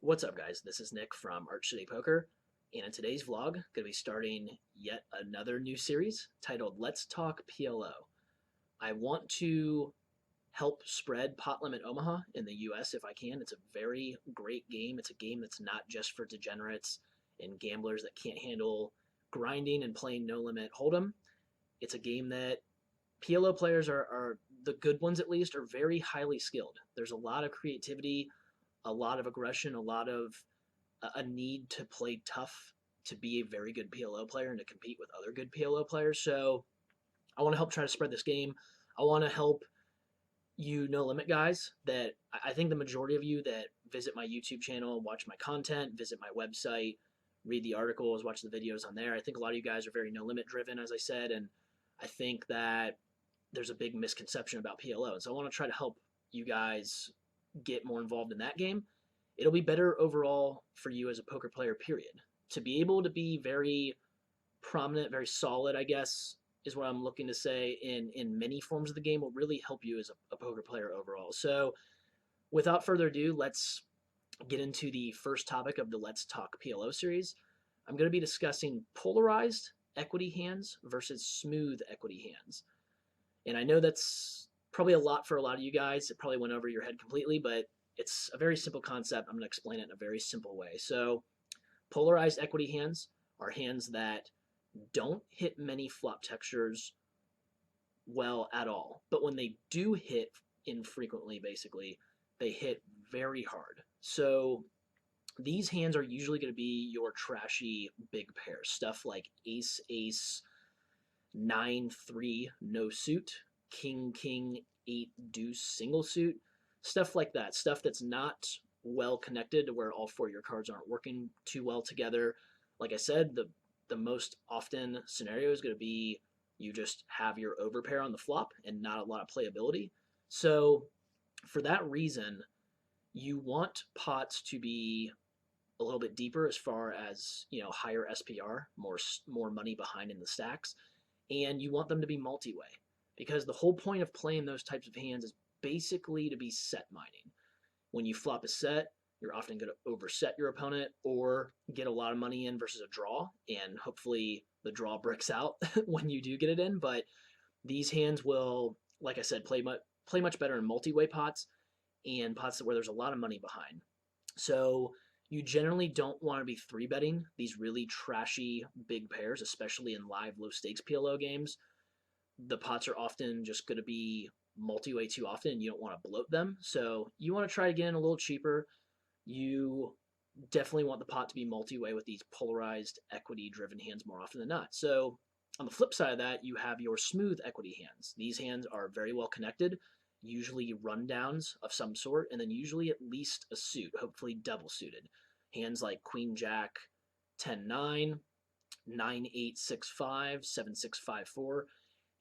What's up, guys? This is Nick from Arch City Poker, and in today's vlog, going to be starting yet another new series titled Let's Talk PLO. I want to help spread Pot Limit Omaha in the US if I can. It's a very great game. It's a game that's not just for degenerates and gamblers that can't handle grinding and playing no limit hold'em. It's a game that PLO players are the good ones at least, are very highly skilled. There's a lot of creativity, a lot of aggression, a lot of a need to play tough to be a very good PLO player and to compete with other good PLO players. So I want to help try to spread this game. I want to help you no limit guys that I think the majority of you that visit my YouTube channel, watch my content, visit my website, read the articles, watch the videos on there. I think a lot of you guys are very no limit driven, as I said, and I think that there's a big misconception about PLO. And so I want to try to help you guys get more involved in that game. It'll be better overall for you as a poker player, period. To be able to be very prominent, very solid, I guess, is what I'm looking to say in many forms of the game will really help you as a poker player overall. So without further ado, let's get into the first topic of the Let's Talk PLO series. I'm going to be discussing polarized equity hands versus smooth equity hands. And I know that's probably a lot for a lot of you guys. It probably went over your head completely, but it's a very simple concept. I'm going to explain it in a very simple way. So polarized equity hands are hands that don't hit many flop textures well at all. But when they do hit infrequently, basically, they hit very hard. So these hands are usually going to be your trashy big pairs. Stuff like ace, ace, 9-3 no suit, king, king, 8 deuce single suit, stuff like that. Stuff that's not well connected to where all four of your cards aren't working too well together. Like I said, the most often scenario is going to be you just have your overpair on the flop and not a lot of playability. So for that reason, you want pots to be a little bit deeper as far as, higher SPR, more money behind in the stacks, and you want them to be multi-way, because the whole point of playing those types of hands is basically to be set mining. When you flop a set, you're often going to overset your opponent or get a lot of money in versus a draw, and hopefully the draw bricks out when you do get it in. But these hands will, like I said, play much better in multi-way pots and pots where there's a lot of money behind. So you generally don't want to be 3-betting these really trashy big pairs, especially in live low stakes PLO games. The pots are often just going to be multi-way too often, and you don't want to bloat them. So you want to try to get in a little cheaper. You definitely want the pot to be multi-way with these polarized equity-driven hands more often than not. So on the flip side of that, you have your smooth equity hands. These hands are very well connected, usually rundowns of some sort, and then usually at least a suit, hopefully double suited. Hands like Queen Jack 10-9, 9-8-6-5, 7-6-5-4.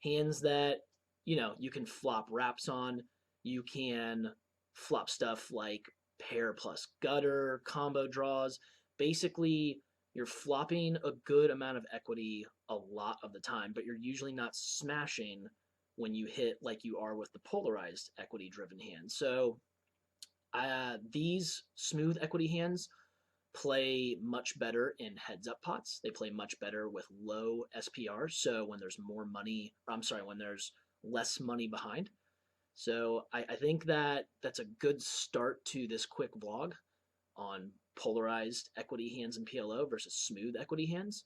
Hands that, you can flop wraps on. You can flop stuff like pair plus gutter, combo draws. Basically, you're flopping a good amount of equity a lot of the time, but you're usually not smashing when you hit like you are with the polarized equity driven hands. So these smooth equity hands play much better in heads up pots. They play much better with low SPR. So when there's when there's less money behind. So I think that that's a good start to this quick vlog on polarized equity hands in PLO versus smooth equity hands.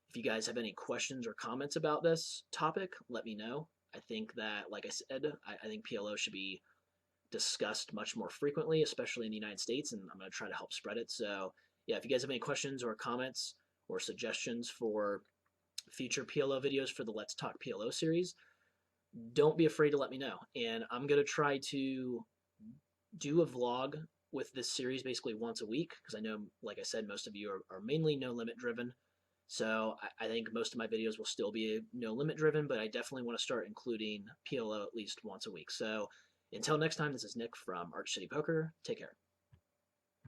If you guys have any questions or comments about this topic, let me know. I think that, like I said, I think PLO should be discussed much more frequently, especially in the United States, and I'm going to try to help spread it. So yeah, if you guys have any questions or comments or suggestions for future PLO videos for the Let's Talk PLO series, don't be afraid to let me know. And I'm going to try to do a vlog with this series basically once a week, because I know, like I said, most of you are mainly no limit driven. So I think most of my videos will still be no limit driven, but I definitely want to start including PLO at least once a week. So until next time, this is Nick from Arch City Poker. Take care.